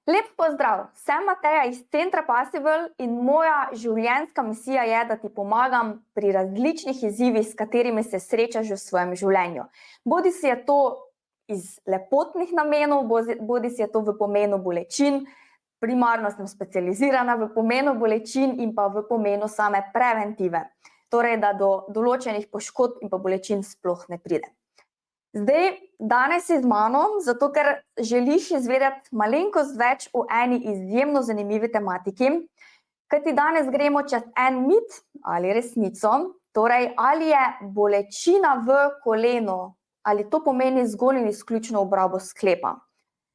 Lep pozdrav, sem Mateja iz Centra Possible in moja življenjska misija je, da ti pomagam pri različnih izzivih, s katerimi se srečaš v svojem življenju. Bodi si je to iz lepotnih namenov, bodi si je to v pomenu bolečin, primarno sem specializirana v pomenu bolečin in pa v pomenu same preventive. Torej, da do določenih poškodb in pa bolečin sploh ne pride. Zdaj, danes si z mano, zato ker želiš izvedeti malenkost več o eni izjemno zanimivi tematiki, kajti danes gremo čez en mit ali resnico, torej ali je bolečina v kolenu, ali to pomeni zgolj in izključno obrabo sklepa.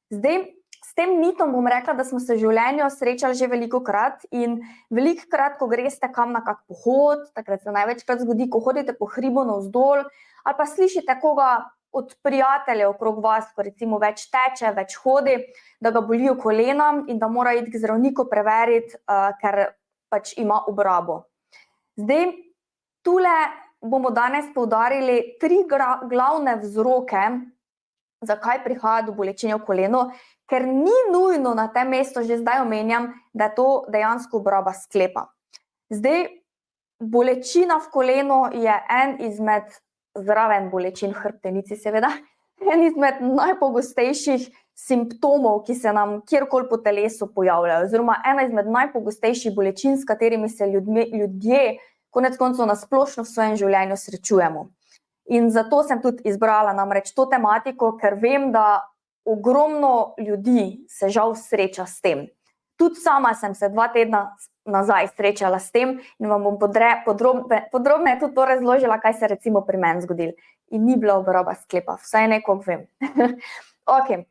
Zdaj, s tem mitom bom rekla, da smo se v življenju srečali že velikokrat in velikokrat, ko greste kam na kak pohod, takrat se največkrat zgodi, ko hodite po hribu navzdol, ali pa slišite koga od prijateljev okrog vas, ko recimo več teče, več hodi, da ga bolijo kolena in da mora iti k zdravniku preveriti, ker pač ima obrabo. Zdaj, tule bomo danes poudarili 3 glavne vzroke, zakaj prihaja do bolečine v kolenu, ker ni nujno na tem mestu, že zdaj omenjam, da je to dejansko obraba sklepa. Zdaj, bolečina v kolenu je en izmed zraven bolečin v hrbtenici, seveda, en izmed najpogostejših simptomov, ki se nam kjerkoli po telesu pojavljajo, oziroma ena izmed najpogostejših bolečin, s katerimi se ljudje konec koncev na splošno v svojem življenju srečujemo. In zato sem tudi izbrala namreč to tematiko, ker vem, da ogromno ljudi se žal sreča s tem. Tudi sama sem se 2 tedna nazaj srečala s tem in vam bom podrobneje tudi to razložila, kaj se recimo pri meni zgodilo. In ni bila obraba sklepa, vsaj nekako vem. Okay.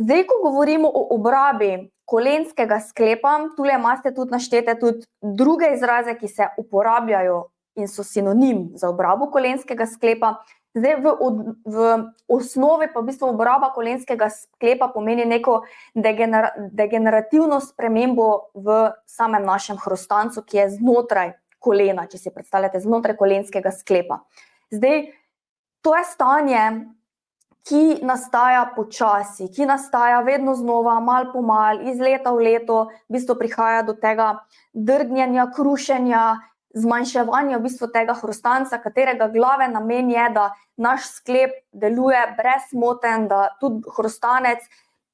Zdaj, ko govorimo o obrabi kolenskega sklepa, tule imate tudi naštete tudi druge izraze, ki se uporabljajo in so sinonim za obrabo kolenskega sklepa. Zdaj, v osnovi pa v bistvu obraba kolenskega sklepa pomeni neko degenerativno spremembo v samem našem hrustancu, ki je znotraj kolena, če si predstavljate, znotraj kolenskega sklepa. Zdaj, to je stanje, ki nastaja počasi, ki nastaja vedno znova, malo po malo, iz leta v leto, v bistvu prihaja do tega drgnjenja, krušenja, zmanjševanja v bistvu tega hrustanca, katerega glaven namen je, da naš sklep deluje brezmoten, da tudi hrustanec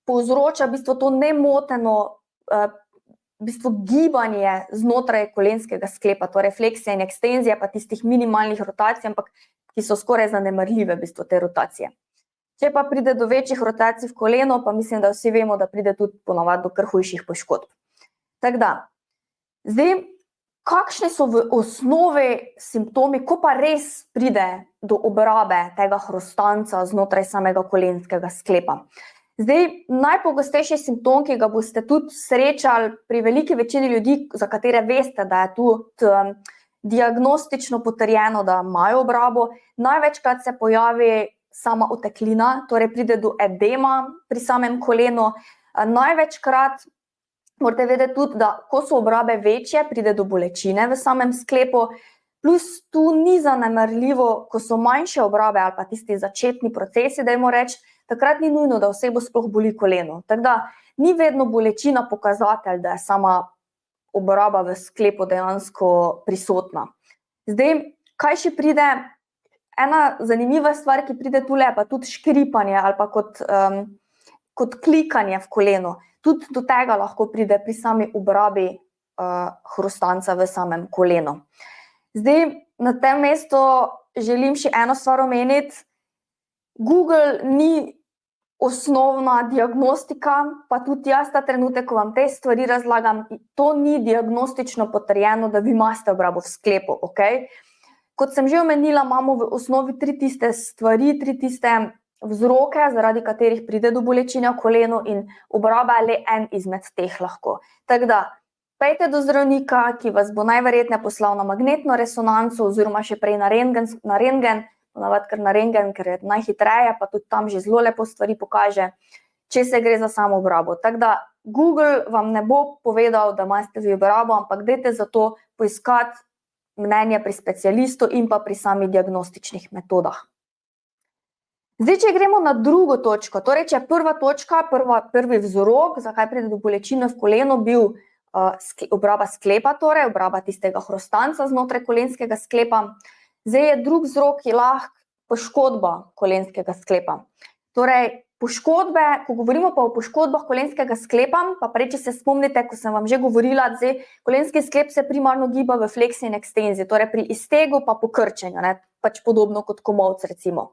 povzroča v bistvu to nemoteno v bistvu gibanje znotraj kolenskega sklepa, torej fleksija in ekstenzija, pa tistih minimalnih rotacij, ampak ki so skoraj zanemarljive v bistvu te rotacije. Če pa pride do večjih rotacij v koleno, pa mislim, da vsi vemo, da pride tudi ponavadi do kar hujših poškodb. Tako da, zdaj, kakšni so v osnovi simptomi, ko pa res pride do obrabe tega hrustanca znotraj samega kolenskega sklepa? Zdaj, najpogostejši simptom, ki ga boste tudi srečali pri veliki večini ljudi, za katere veste, da je tudi diagnostično potrjeno, da imajo obrabo, največkrat se pojavi sama oteklina, torej pride do edema pri samem kolenu. Največkrat morate vedeti tudi, da ko so obrabe večje, pride do bolečine v samem sklepu, plus tu ni zanemarljivo, ko so manjše obrabe ali pa tisti začetni procesi, dajmo reči, takrat ni nujno, da osebo sploh boli koleno. Tako da ni vedno bolečina pokazatelj, da je sama obraba v sklepu dejansko prisotna. Zdaj, kaj še pride? Ena zanimiva stvar, ki pride tule, pa tudi škripanje ali pa kot klikanje v koleno. Tudi do tega lahko pride pri sami obrabi hrustanca v samem kolenu. Zdaj, na tem mestu želim še eno stvar omeniti. Google ni osnovna diagnostika, pa tudi jaz ta trenutek, ko vam te stvari razlagam, to ni diagnostično potrjeno, da vi imate obrabo v sklepu, ok? Kot sem že omenila, imamo v osnovi 3 tiste stvari, 3 tiste vzroke, zaradi katerih pride do bolečine v kolenu in obraba je le en izmed teh lahko. Tako da, pejte do zdravnika, ki vas bo najverjetneje poslal na magnetno resonanco oziroma še prej na rentgen, ponavadi kar na rentgen, ker je najhitreje, pa tudi tam že zelo lepo stvari pokaže, če se gre za samo obrabo. Tako da, Google vam ne bo povedal, da imate vi obrabo, ampak dajte za to poiskati mnenje pri specialistu in pa pri sami diagnostičnih metodah. Zdaj, če gremo na drugo točko, torej, če je prva točka, prvi vzrok, zakaj pride do bolečine v kolenu, bil obraba sklepa, torej obraba tistega hrustanca znotraj kolenskega sklepa. Zdaj je drug vzrok je lahko poškodba kolenskega sklepa. Torej, poškodbe, ko govorimo pa o poškodbah kolenskega sklepa, pa prej, če se spomnite, ko sem vam že govorila, zdaj kolenski sklep se primarno giba v fleksiji in ekstenziji, torej pri iztegu pa po krčenju, ne, pač podobno kot komolc recimo.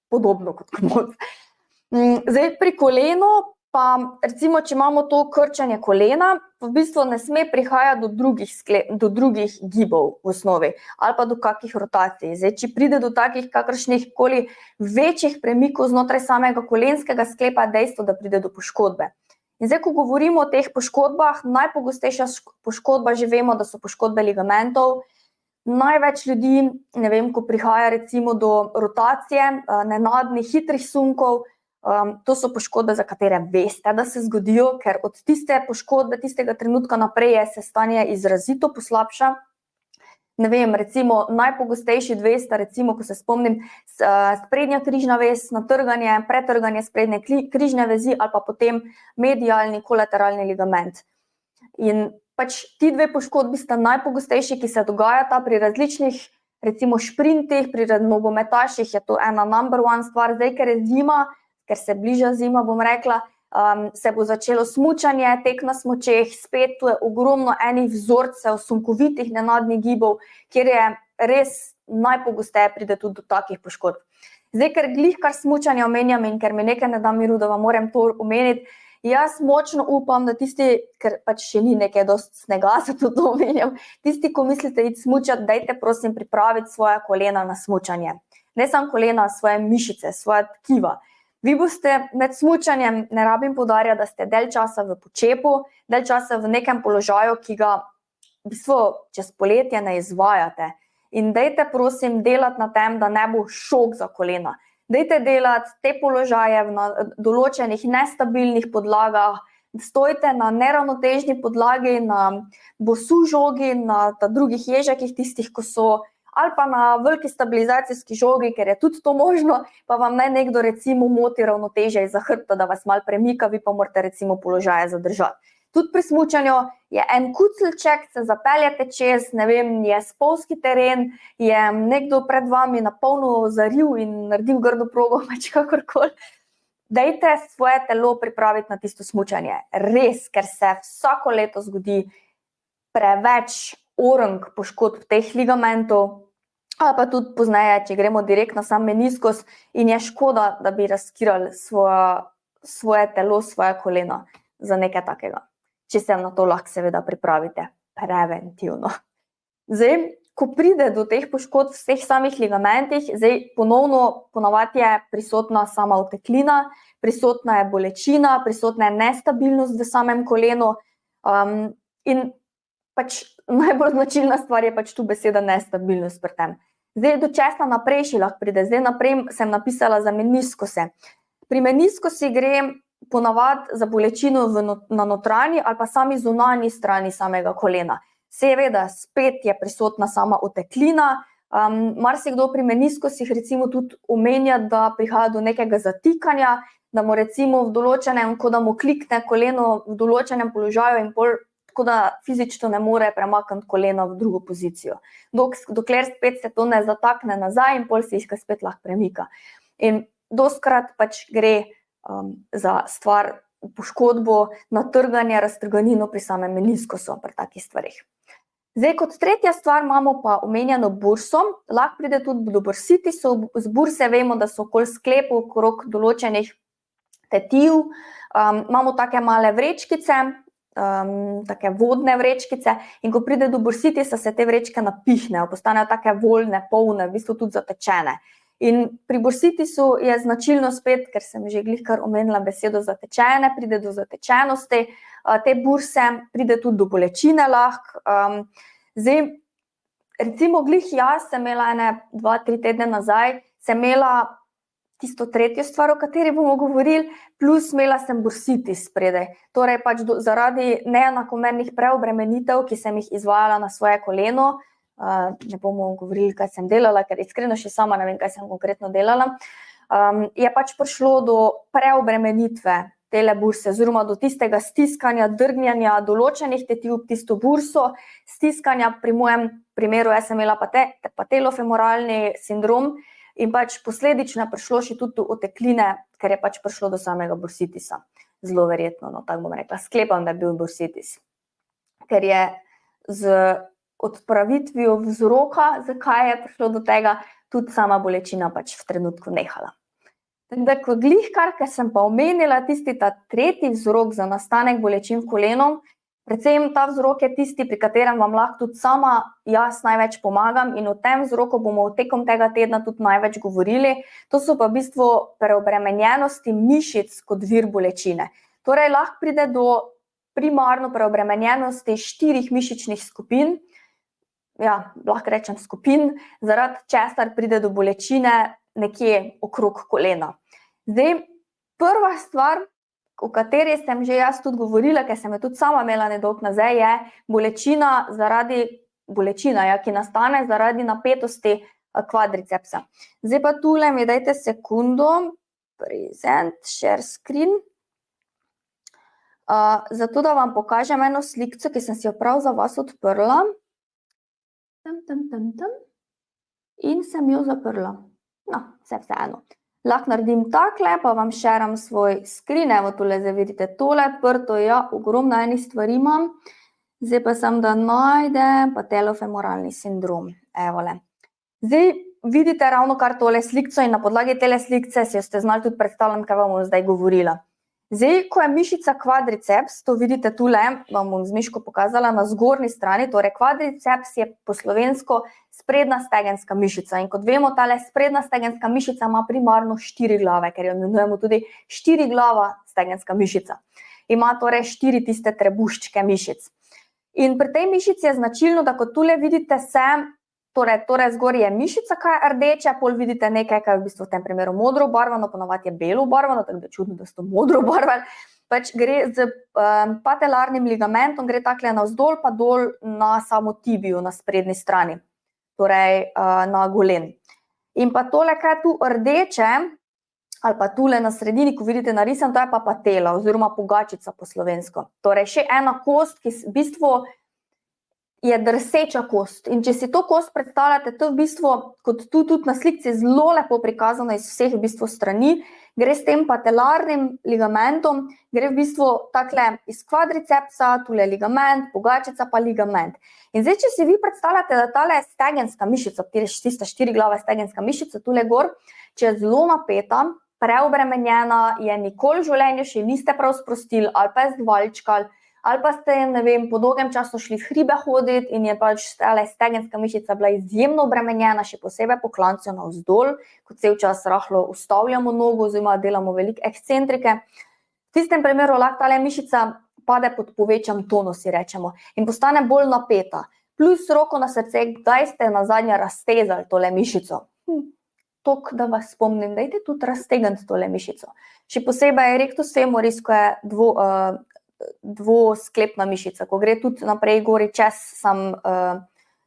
Podobno kot komolc. Zdaj pri kolenu pa recimo, če imamo to krčenje kolena, v bistvu ne sme prihajati do drugih gibov v osnovi ali pa do kakih rotacij. Zdaj, če pride do takih kakršnih koli večjih premikov znotraj samega kolenskega sklepa, je dejstvo, da pride do poškodbe. In zdaj, ko govorimo o teh poškodbah, najpogostejša poškodba že vemo, da so poškodbe ligamentov. Največ ljudi, ne vem, ko prihaja recimo do rotacije, nenadnih, hitrih sunkov, to so poškodbe, za katere veste, da se zgodijo, ker od tiste poškodbe, tistega trenutka naprej se stanje izrazito poslabša. Ne vem, recimo najpogostejši dve sta, recimo, ko se spomnim, sprednja križna vez, natrganje, pretrganje sprednje križne vezi ali pa potem medialni kolateralni ligament. In pač ti dve poškodbi sta najpogostejši, ki se dogajata pri različnih, recimo šprintih, pri nogometaših je to ena number one stvar. Zdaj, ker je zima, ker se bliža zima, bom rekla, se bo začelo smučanje, tek na smučeh, spet tu je ogromno enih vzorcev, sunkovitih nenadnih gibov, kjer je res najpogosteje pride tudi do takih poškodb. Zdaj, ker glih kar smučanje omenjam in ker mi nekaj ne da miru, da vam moram to omeniti, jaz močno upam, da tisti, ker pač še ni nekaj dosti snega, zato to omenjam, tisti, ko mislite iti smučati, dajte prosim pripraviti svoje kolena na smučanje. Ne samo kolena, svoje mišice, svoje tkiva. Vi boste med smučanjem, ne rabim poudarjati, da ste del časa v počepu, del časa v nekem položaju, ki ga v bistvu čez poletje ne izvajate. In dajte prosim delati na tem, da ne bo šok za kolena. Dajte delati te položaje na določenih nestabilnih podlagah, stojite na neravnotežni podlagi, na bosu žogi, na drugih ježekih, tistih, ko so, ali pa na veliki stabilizacijski žogi, ker je tudi to možno, pa vam naj nekdo recimo moti ravnotežje iz hrbta, da vas malo premika, vi pa morate recimo položaje zadržati. Tudi pri smučanju je en kuclček, se zapeljete čez, ne vem, je spolzki teren, je nekdo pred vami na polno zaril in naredil grdo progo, pač kakorkoli. Dajte svoje telo pripraviti na tisto smučanje. Res, ker se vsako leto zgodi preveč orang poškodb teh ligamentov, ali pa tudi pozneje, če gremo direkt na sam meniskus, in je škoda, da bi riskirali svoje telo, svoje kolena za nekaj takega. Če se na to lahko seveda pripravite preventivno. Zdaj, ko pride do teh poškodb v teh samih ligamentih, zdaj ponavadi je prisotna sama oteklina, prisotna je bolečina, prisotna je nestabilnost v samem kolenu, in pač najbolj značilna stvar je pač tu beseda nestabilnost pri tem. Zdaj, do česa naprej še lahko pride? Zdaj naprej sem napisala za meniskuse. Pri meniskusi gre ponavadi za bolečino na notranji ali pa sami zunanji strani samega kolena. Seveda, spet je prisotna sama oteklina, marsikdo pri meniskusih recimo tudi omenja, da prihaja do nekega zatikanja, da mu recimo v določenem, ko da mu klikne koleno v določenem položaju in pol, tako da fizično ne more premakniti kolena v drugo pozicijo. Dokler spet se to ne zatakne nazaj in pol se jih spet lahko premika. In dostikrat pač gre za stvar poškodbo, natrganje, raztrganino pri samem meniskusu, pri takih stvarih. Zdaj, kot tretja stvar imamo pa omenjeno burso, lahko pride tudi do bursitisov. Z burse vemo, da so okoli sklepov, okrog določenih tetiv, imamo take male vrečkice, take vodne vrečkice, in ko pride do bursitisa, se te vrečke napihnejo, postanejo take voljne, polne, v bistvu tudi zatečene. In pri bursitisu je značilno spet, ker sem že glihkar omenila besedo zatečene, pride do zatečenosti te burse, pride tudi do bolečine lahko. Zdaj, recimo glih jaz sem imela 2-3 tedne nazaj, sem imela tisto tretjo stvar, o kateri bomo govorili, plus imela sem bursitis spredaj. Torej pač zaradi neenakomernih preobremenitev, ki sem jih izvajala na svoje koleno, ne bomo govorili, kaj sem delala, ker iskreno še sama ne vem, kaj sem konkretno delala. je pač prišlo do preobremenitve tele burse, oziroma do tistega stiskanja, drgnjanja določenih tetiv, tisto burso, stiskanja, pri mojem primeru jaz sem imela patelofemoralni sindrom in pač posledično prišlo še tudi do otekline, ker je pač prišlo do samega bursitisa. Zelo verjetno, no, tako bom rekla, sklepam, da je bil bursitis. Ker je z odpravitvijo vzroka, zakaj je prišlo do tega, tudi sama bolečina pač v trenutku nehala. Tako kot glihkar, ker sem pa omenila tisti ta tretji vzrok za nastanek bolečin v kolenu, predvsem ta vzrok je tisti, pri katerem vam lahko tudi sama jaz največ pomagam in o tem vzroku bomo tekom tega tedna tudi največ govorili. To so pa v bistvu preobremenjenosti mišic kot vir bolečine. Torej lahko pride do primarno preobremenjenosti 4 mišičnih skupin, lahko rečem skupin, zaradi česar pride do bolečine nekje okrog kolena. Zdaj, prva stvar, o kateri sem že jaz tudi govorila, ker sem jo tudi sama imela nedolgo nazaj, je bolečina, ki nastane zaradi napetosti kvadricepsa. Zdaj pa tule mi dajte sekundo, present, share screen, zato da vam pokažem eno slikco, ki sem si jo prav za vas odprla. In sem jo zaprla. No, vseeno. Lahko naredim takle, pa vam šeram svoj screen, evo tole zdaj vidite tole, prto, ogromno enih stvari imam. Zdaj pa sem, da najdem patelofemoralni sindrom, evole. Zdaj vidite ravno kar tole slikco in na podlagi tele slikce si jo ste znali tudi predstavljati, kaj vam bom zdaj govorila. Zdaj, ko je mišica kvadriceps, to vidite tule, vam bom z miško pokazala na zgornji strani, torej kvadriceps je po slovensko sprednja stegenska mišica in kot vemo, tale sprednja stegenska mišica ima primarno 4 glave, ker jo imenujemo tudi 4-glava stegenska mišica. Ima torej 4 tiste trebuščke mišic. In pri tej mišici je značilno, da kot tule vidite torej zgoraj je mišica, kaj je rdeče, pol vidite nekaj, kaj je v bistvu v tem primeru modro obarvano, ponavadi je belo obarvano, tako da je čudno, da so modro obarvali. Pač gre z patelarnim ligamentom, gre takle navzdol pa dol na samo tibio na sprednji strani, torej na golen. In pa tole, kaj je tu rdeče, ali pa tule na sredini, ko vidite narisan, to je pa patela oziroma pogačica po slovensko. Torej še ena kost, ki v bistvu je drseča kost. In če si to kost predstavljate, to v bistvu, kot tu tudi na slikci zelo lepo prikazano iz vseh v bistvu strani, gre s tem patelarnim ligamentom, gre v bistvu takle iz kvadricepsa, tule ligament, pogačica pa ligament. In zdaj, če si vi predstavljate, da tale stegenska mišica, tista 4-glava stegenska mišica, tule gor, če je zelo napeta, preobremenjena, je nikoli v življenju še niste prav sprostili ali pa je zdvaljčkali, ali pa ste, ne vem, po dolgem času šli v hribe hoditi in je pač tale stegenska mišica bila izjemno obremenjena, še posebej po klancu navzdol, ko cel čas rahlo ustavljamo nogo oziroma delamo veliko ekscentrike. V tistem primeru lahko tale mišica pade pod povečan tonus, si rečemo, in postane bolj napeta. Plus roko na srce, kdaj ste nazadnje raztezali tole mišico? Tok, da vas spomnim, dajte tudi raztegniti tole mišico. Še posebej rectus femoris, ko je dvosklepna mišica, ko gre tudi naprej gori čez,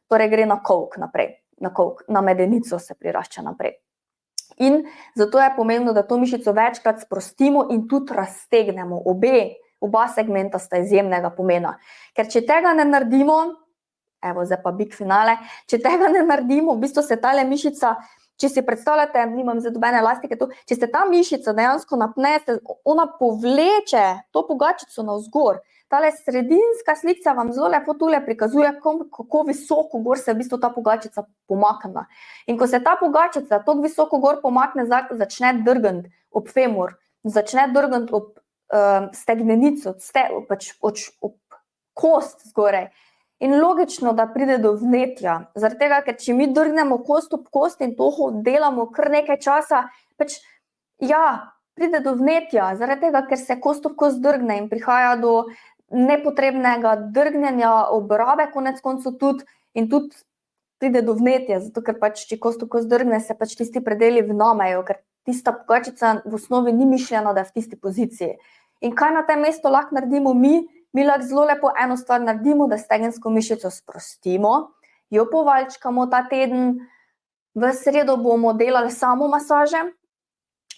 torej gre na kolk naprej, na medenico se prirašča naprej. In zato je pomembno, da to mišico večkrat sprostimo in tudi raztegnemo. Oba segmenta sta izjemnega pomena. Ker če tega ne naredimo, evo zdaj pa big finale, če tega ne naredimo, v bistvu se tale mišica, če si predstavljate, nimam zdaj dobene elastike tu, če se ta mišica dejansko napnete, ona povleče to pogačico navzgor. Tale sredinska slikca vam zelo lepo tule prikazuje, kako visoko gor se v bistvu ta pogačica pomakne. In ko se ta pogačica tako visoko gor pomakne, začne drgniti ob femur, začne drgniti ob stegnenico, ob kost zgoraj. In logično, da pride do vnetja, zaradi tega, ker če mi drgnemo kost ob kost in to delamo kar nekaj časa, pride do vnetja, zaradi tega, ker se kost ob kost drgne in prihaja do nepotrebnega drgnjenja obrabe, konec koncev tudi, in tudi pride do vnetja, zato ker pač, če kost ob kost drgne, se pač tisti predeli vnamejo, ker tista pogačica v osnovi ni mišljena, da je v tisti poziciji. In kaj na tem mestu lahko naredimo mi? Mi lahko zelo lepo eno stvar naredimo, da stegensko mišico sprostimo, jo povaljčkamo ta teden, v sredo bomo delali samo masaže,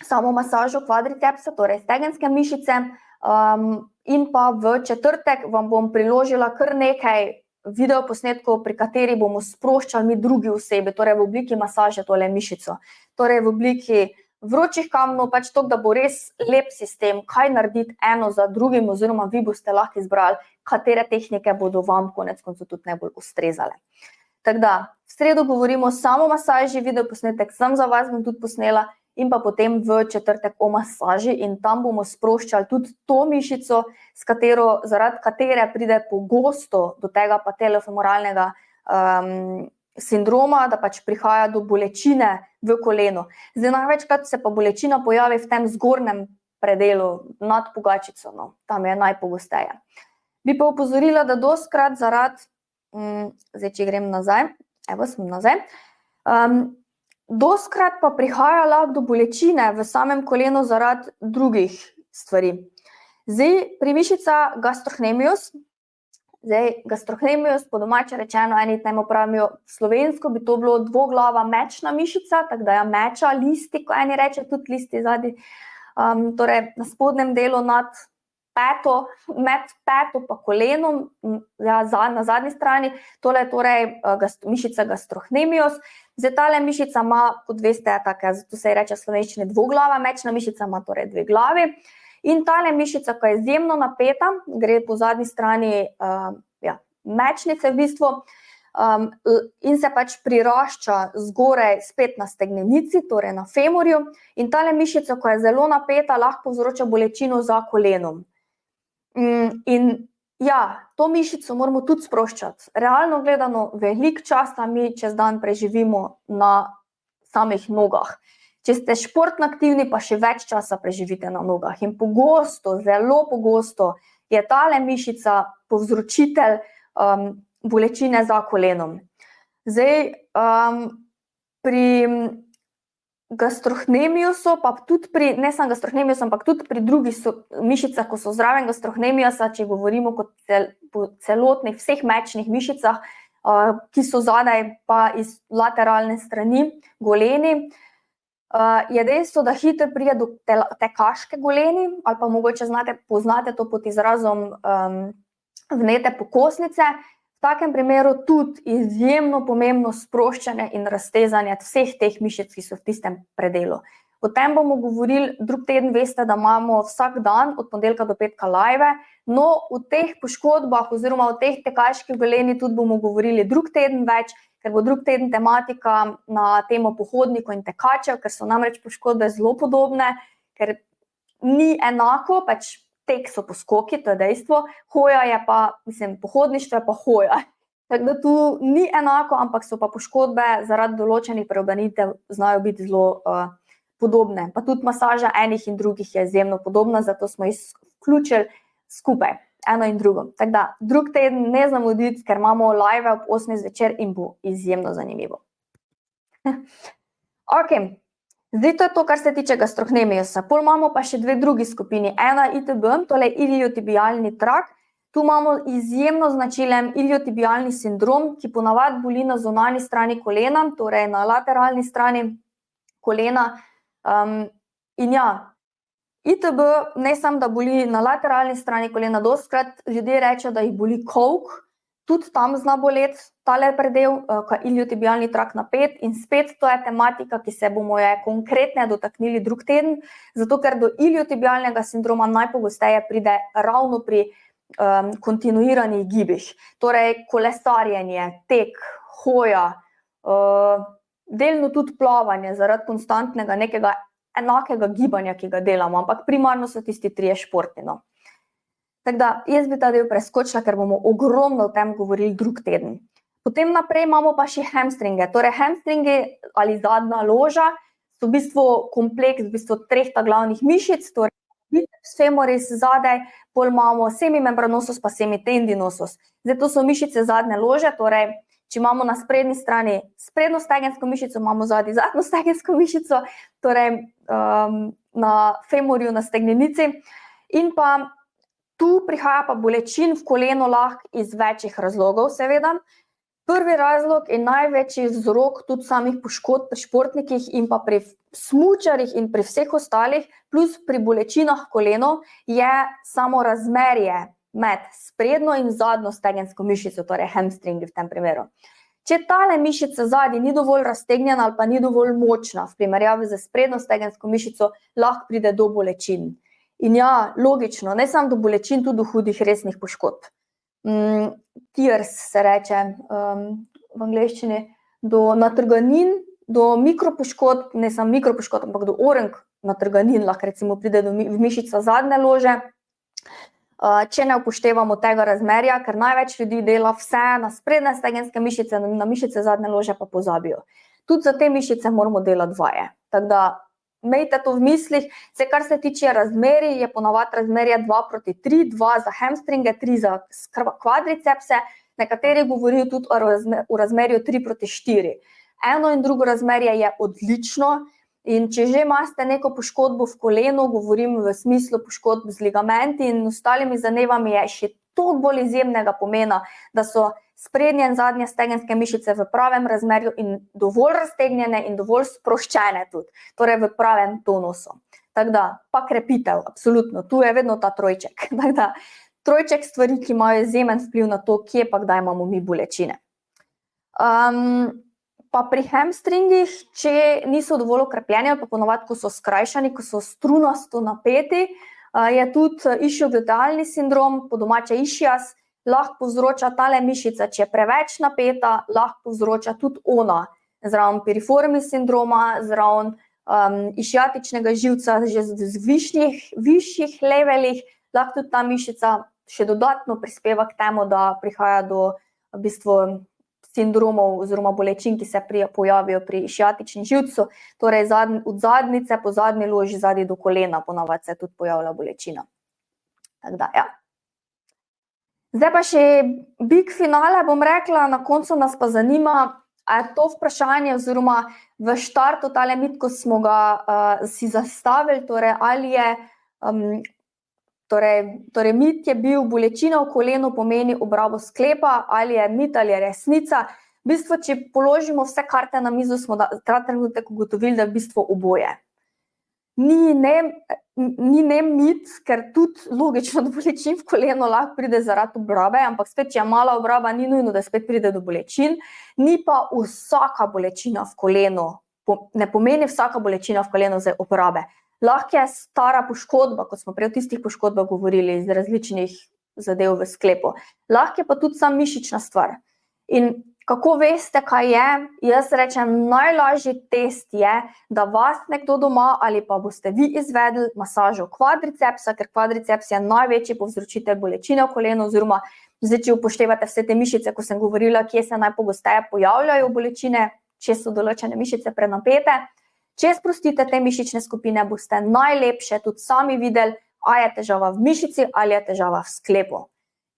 samo masažo kvadricepsa, torej stegenske mišice, in pa v četrtek vam bom priložila kar nekaj videoposnetkov, pri kateri bomo sproščali mi drugi osebi, torej v obliki masaže tole mišico, torej v obliki vročih kamnov, pač to, da bo res lep sistem, kaj narediti eno za drugim, oziroma vi boste lahko izbrali, katere tehnike bodo vam konec koncev tudi najbolj ustrezale. Tako da, v sredo govorimo samo o masaži, videoposnetek sem za vas bom tudi posnela, in pa potem v četrtek o masaži, in tam bomo sproščali tudi to mišico, zaradi katere pride pogosto do tega patelofemoralnega sindroma, da pač prihaja do bolečine v kolenu. Zdaj, največkrat se pa bolečina pojavi v tem zgornjem predelu, nad pogačico, no, tam je najpogosteje. Bi pa opozorila, da dostikrat zaradi, zdaj, če grem nazaj, evo, sem nazaj, dostikrat pa prihaja lahko do bolečine v samem kolenu zaradi drugih stvari. Zdaj, pri mišica gastrohnemius, po domače rečeno, eni temu pravijo, slovensko bi to bilo dvoglava mečna mišica, tako da je meča, listi, ko eni reče, tudi listi zadnji, torej na spodnjem delu nad peto, med peto pa kolenom, ja, na zadnji strani, tole je torej mišica gastrohnemius. Zdaj, tale mišica ima, kot veste, zato se reče v slovenščini dvoglava mečna mišica, ima torej dve glavi. In tale mišica, ko je izjemno napeta, gre po zadnji strani mečnice v bistvu, in se pač prirašča zgoraj spet na stegnenici, torej na femorju, in tale mišica, ko je zelo napeta, lahko povzroča bolečino za kolenom. In ja, to mišico moramo tudi sproščati. Realno gledano, veliko časa mi čez dan preživimo na samih nogah. Če ste športno aktivni, pa še več časa preživite na nogah. In pogosto, zelo pogosto je tale mišica povzročitelj bolečine za kolenom. Zdaj, pri gastrohnemiusu, pa tudi ne samo gastrohnemiusu, ampak tudi pri drugih mišicah, ko so zraven gastrohnemiusa, če govorimo kot po celotnih vseh mečnih mišicah, ki so zadaj pa iz lateralne strani, goleni, je dejstvo, da hitro pride do tekaške goleni, ali pa mogoče poznate to pod izrazom vnete pokostnice. V takem primeru tudi izjemno pomembno sproščanje in raztezanje vseh teh mišic, ki so v tistem predelu. O tem bomo govorili drug teden, veste, da imamo vsak dan od ponedeljka do petka live, no o teh poškodbah oziroma o teh tekaških goleni tudi bomo govorili drug teden več, ker bo drug teden tematika na temo pohodnikov in tekačev, ker so namreč poškodbe zelo podobne, ker ni enako, pač tek so poskoki, to je dejstvo, hoja je pa, pohodništvo je pa hoja. Tako da tu ni enako, ampak so pa poškodbe zaradi določenih preobremenitev znajo biti zelo podobne. Pa tudi masaža enih in drugih je izjemno podobna, zato smo jih vključili skupaj, eno in drugo. Tako da, drug teden ne zamuditi, ker imamo live ob 8 zvečer in bo izjemno zanimivo. Ok. Zdaj, to je to, kar se tiče gastrohnemiusa. Pol imamo pa še dve drugi skupini. Ena ITB, tole iliotibialni trakt. Tu imamo izjemno značilen iliotibialni sindrom, ki ponavadi boli na zunanji strani kolena, torej na lateralni strani kolena. In ja, ITB ne samo, da boli na lateralni strani kolena, dostikrat ljudje rečejo, da jih boli kolk, tudi tam zna boleti tale predel, ko je iliotibialni trakt napet, in spet to je tematika, ki se bomo je konkretne dotaknili drug teden, zato ker do iliotibialnega sindroma najpogosteje pride ravno pri kontinuiranih gibih, torej kolesarjenje, tek, hoja, delno tudi plavanje zaradi konstantnega nekega enakega gibanja, ki ga delamo, ampak primarno so tisti trije športi, no. Tako da, jaz bi ta del preskočila, ker bomo ogromno o tem govorili drug teden. Potem naprej imamo pa še hamstringe. Torej, hamstringi ali zadnja loža so v bistvu kompleks treh glavnih mišic, torej biceps femoris zadaj, pol imamo semimembranosus pa semitendinosus. Zdaj, to so mišice zadnje lože, torej, če imamo na sprednji strani sprednjo stegensko mišico, imamo zadnji zadnjo stegensko mišico, torej na femorju, na stegnenici, in pa tu prihaja pa bolečin v kolenu lahko iz večjih razlogov, seveda. Prvi razlog in največji vzrok tudi samih poškodb pri športnikih in pa pri smučarjih in pri vseh ostalih, plus pri bolečinah kolenov, je samo razmerje med sprednjo in zadnjo stegensko mišico, torej hamstringi v tem primeru. Če tale mišica zadnji ni dovolj raztegnjena ali pa ni dovolj močna v primerjavi z sprednjo stegensko mišico, lahko pride do bolečin. In ja, logično, ne samo do bolečin, tudi do hudih resnih poškodb. Tears se reče v angleščini, do natrganin, do mikropoškodb, ne samo mikropoškodb, ampak do orenk natrganin lahko recimo pride v mišica zadnje lože, če ne upoštevamo tega razmerja, ker največ ljudi dela vse na sprednje stegenske mišice, na mišice zadnje lože pa pozabijo. Tudi za te mišice moramo delati vaje. Tako da imejte to v mislih, vse kar se tiče razmerij, je ponavadi razmerje 2:3, 2 za hamstringe, 3 za kvadricepse, nekateri govorijo tudi o razmerju 3:4. Eno in drugo razmerje je odlično in če že imate neko poškodbo v kolenu, govorim v smislu poškodb z ligamenti in ostalimi zadevami, je še toliko bolj izjemnega pomena, da so sprednje in zadnje stegenske mišice v pravem razmerju in dovolj raztegnjene in dovolj sproščene tudi, torej v pravem tonusu. Tako da, pa krepitev, absolutno, tu je vedno ta trojček. Tako da, trojček stvari, ki imajo izjemen vpliv na to, kje pa kdaj imamo mi bolečine. Pa pri hamstringih, če niso dovolj okrepljeni, ali pa ponavadi, ko so skrajšani, ko so strunasto napeti, je tudi išioglotalealni sindrom, po domače išias, lahko povzroča tale mišica, če je preveč napeta, lahko povzroča tudi ona, zraven piriformis sindroma, zraven išijatičnega živca, že z višjih levelih, lahko tudi ta mišica še dodatno prispeva k temu, da prihaja do v bistvu sindromov oziroma bolečin, ki se pojavijo pri išijatičnem živcu, torej od zadnjice po zadnji loži zadnji do kolena ponavadi se tudi pojavlja bolečina. Tako da, ja. Zdaj pa še big finale, bom rekla, na koncu nas pa zanima, a je to vprašanje oziroma v štartu tale mit, ko smo ga si zastavili, torej ali je Torej, mit je bil, bolečina v kolenu pomeni obrabo sklepa, ali je mit ali je resnica. V bistvu, če položimo vse karte na mizo, smo ta trenutek ugotovili, da je v bistvu oboje. Ni ne mit, ker tudi logično do bolečin v kolenu lahko pride zaradi obrabe, ampak spet, če je mala obraba, ni nujno, da spet pride do bolečin. Ni pa vsaka bolečina v kolenu, ne pomeni vsaka bolečina v kolenu za obrabe. Lahko je stara poškodba, kot smo prej o tistih poškodbah govorili, iz različnih zadev v sklepu. Lahko je pa tudi sam mišična stvar. In kako veste, kaj je? Jaz rečem, najlažji test je, da vas nekdo doma ali pa boste vi izvedli masažo kvadricepsa, ker kvadriceps je največji povzročitelj bolečine v kolenu, oziroma zdaj, če upoštevate vse te mišice, ko sem govorila, kje se najpogosteje pojavljajo bolečine, če so določene mišice prenapete. Če sprostite te mišične skupine, boste najlepše tudi sami videli, a je težava v mišici ali je težava v sklepu.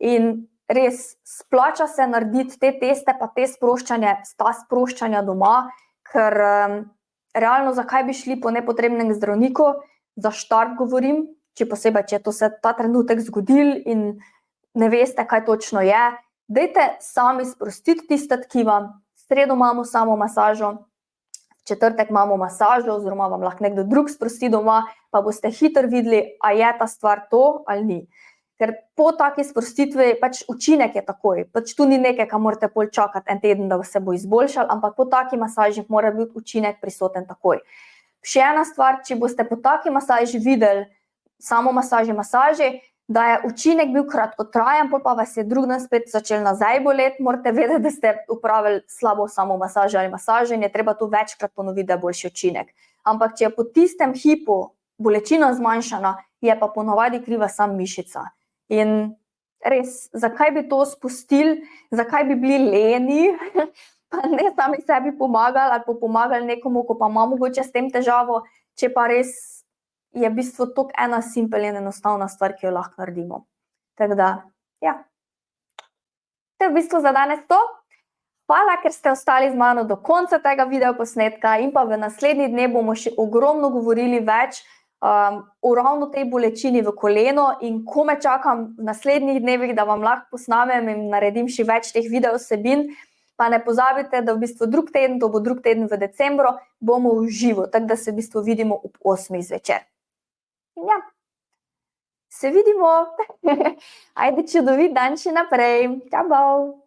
In res splača se narediti te teste, pa ta sproščanja doma, ker realno zakaj bi šli po nepotrebnem zdravniku, za štart govorim, če posebej, če to se ta trenutek zgodil in ne veste, kaj točno je, dajte sami sprostiti tiste tkiva, v sredo imamo samo masažo, četrtek imamo masažo, oziroma vam lahko nekdo drug sprosti doma, pa boste hitro videli, a je ta stvar to ali ni. Ker po taki sprostitvi pač učinek je takoj, pač tu ni nekaj, kar morate pol čakati en teden, da se bo izboljšal, ampak po taki masaži mora biti učinek prisoten takoj. Še ena stvar, če boste po taki masaži videli, samo masaži, da je učinek bil kratkotrajen, pa vas je drug dan spet začel nazaj boleti, morate vedeti, da ste upravili slabo samo masažo ali masažo in je treba to večkrat ponoviti, da je boljši učinek. Ampak, če je po tistem hipu bolečina zmanjšana, je pa ponavadi kriva sam mišica. In res, zakaj bi to spustili, zakaj bi bili leni, pa ne sami sebi pomagali ali pa pomagali nekomu, ko pa ima mogoče s tem težavo, če pa res je v bistvu toliko ena simpel in enostavna stvar, ki jo lahko naredimo. Tako da, ja. To je v bistvu za danes to. Hvala, ker ste ostali z mano do konca tega videoposnetka in pa v naslednji dne bomo še ogromno govorili več o ravno tej bolečini v koleno in ko me čakam v naslednjih dnevih, da vam lahko posnamem in naredim še več teh videovsebin, pa ne pozabite, da v bistvu drug teden, to bo drug teden v decembru, bomo v živo, tako da se v bistvu vidimo ob 8 zvečer. In ja, se vidimo. Ajde, čudovit dan še naprej. Čau, bau.